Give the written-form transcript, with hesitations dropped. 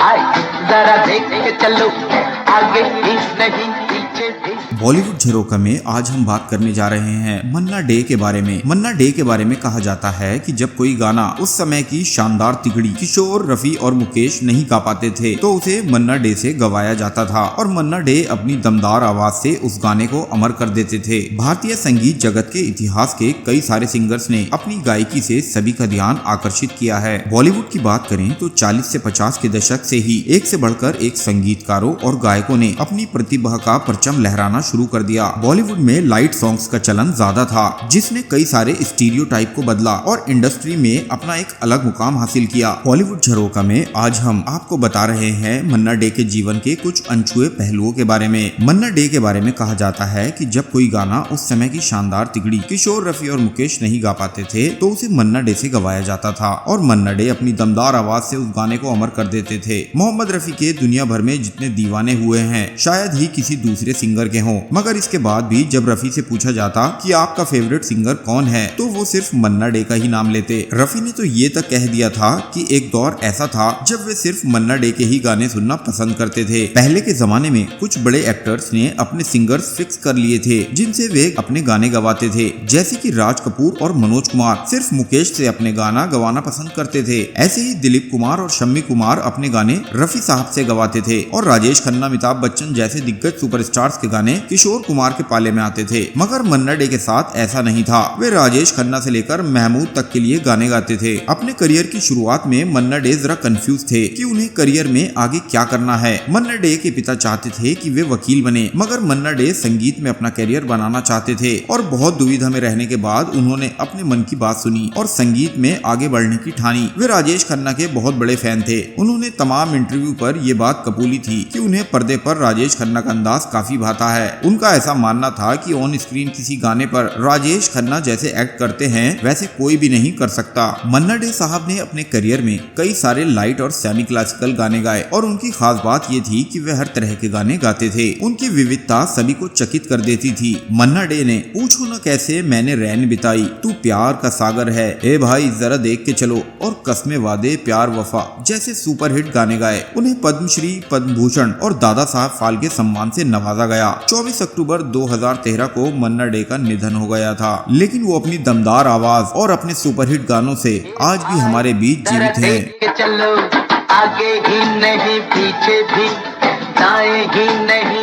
आई जरा देख के चलो, आगे ही नहीं पीछे भी। बॉलीवुड झरोखा में आज हम बात करने जा रहे हैं मन्ना डे के बारे में। मन्ना डे के बारे में कहा जाता है कि जब कोई गाना उस समय की शानदार तिगड़ी किशोर, रफी और मुकेश नहीं गा पाते थे तो उसे मन्ना डे से गवाया जाता था और मन्ना डे अपनी दमदार आवाज से उस गाने को अमर कर देते थे। भारतीय संगीत जगत के इतिहास के कई सारे सिंगर्स ने अपनी गायकी से सभी का ध्यान आकर्षित किया है। बॉलीवुड की बात करें तो 40 से 50 के दशक से ही एक से बढ़कर एक संगीतकारों और गायकों ने अपनी प्रतिभा का परचम लहराना शुरू कर दिया। बॉलीवुड में लाइट सॉन्ग्स का चलन ज्यादा था, जिसने कई सारे स्टीरियोटाइप को बदला और इंडस्ट्री में अपना एक अलग मुकाम हासिल किया। बॉलीवुड झरोखा में आज हम आपको बता रहे हैं मन्ना डे के जीवन के कुछ अनछुए पहलुओं के बारे में। मन्ना डे के बारे में कहा जाता है कि जब कोई गाना उस समय की शानदार तिगड़ी किशोर, रफी और मुकेश नहीं गा पाते थे तो उसे मन्ना डे से गवाया जाता था और मन्ना डे अपनी दमदार आवाज से उस गाने को अमर कर देते थे। मोहम्मद रफी के दुनिया भर में जितने दीवाने हुए हैं शायद ही किसी दूसरे सिंगर के हों, मगर इसके बाद भी जब रफी से पूछा जाता कि आपका फेवरेट सिंगर कौन है तो वो सिर्फ मन्ना डे का ही नाम लेते। रफी ने तो ये तक कह दिया था कि एक दौर ऐसा था जब वे सिर्फ मन्ना डे के ही गाने सुनना पसंद करते थे। पहले के जमाने में कुछ बड़े एक्टर्स ने अपने सिंगर्स फिक्स कर लिए थे जिनसे वे अपने गाने गवाते थे, जैसे कि राज कपूर और मनोज कुमार सिर्फ मुकेश से अपने गाना गवाना पसंद करते थे। ऐसे ही दिलीप कुमार और शम्मी कुमार अपने गाने रफी साहब से गवाते थे और राजेश खन्ना, अमिताभ बच्चन जैसे दिग्गज सुपरस्टार्स के गाने किशोर कुमार के पाले में आते थे। मगर मन्ना डे के साथ ऐसा नहीं था। वे राजेश खन्ना से लेकर महमूद तक के लिए गाने गाते थे। अपने करियर की शुरुआत में मन्ना डे जरा कंफ्यूज थे कि उन्हें करियर में आगे क्या करना है। मन्ना डे के पिता चाहते थे कि वे वकील बने, मगर मन्ना डे संगीत में अपना करियर बनाना चाहते थे और बहुत दुविधा में रहने के बाद उन्होंने अपने मन की बात सुनी और संगीत में आगे बढ़ने की ठानी। वे राजेश खन्ना के बहुत बड़े फैन थे। उन्होंने तमाम इंटरव्यू पर यह बात कबूली थी कि उन्हें पर्दे पर राजेश खन्ना का अंदाज काफी भाता है। उनका ऐसा मानना था कि ऑन स्क्रीन किसी गाने पर राजेश खन्ना जैसे एक्ट करते हैं वैसे कोई भी नहीं कर सकता। मन्ना डे साहब ने अपने करियर में कई सारे लाइट और सेमी क्लासिकल गाने गाए और उनकी खास बात ये थी कि वे हर तरह के गाने गाते थे। उनकी विविधता सभी को चकित कर देती थी। मन्ना डे ने पूछो न कैसे मैंने रैन बिताई, तू प्यार का सागर है, ए भाई जरा देख के चलो और कस्मे वादे प्यार वफा जैसे सुपरहिट गाने गाए। उन्हें पद्मश्री, पद्म भूषण और दादा साहब फाल्के सम्मान से नवाजा गया। 24 अक्टूबर 2013 को मन्ना डे का निधन हो गया था, लेकिन वो अपनी दमदार आवाज और अपने सुपरहिट गानों से आज भी हमारे बीच जीवित है। चलो आगे ही नहीं पीछे भी, दाएं ही नहीं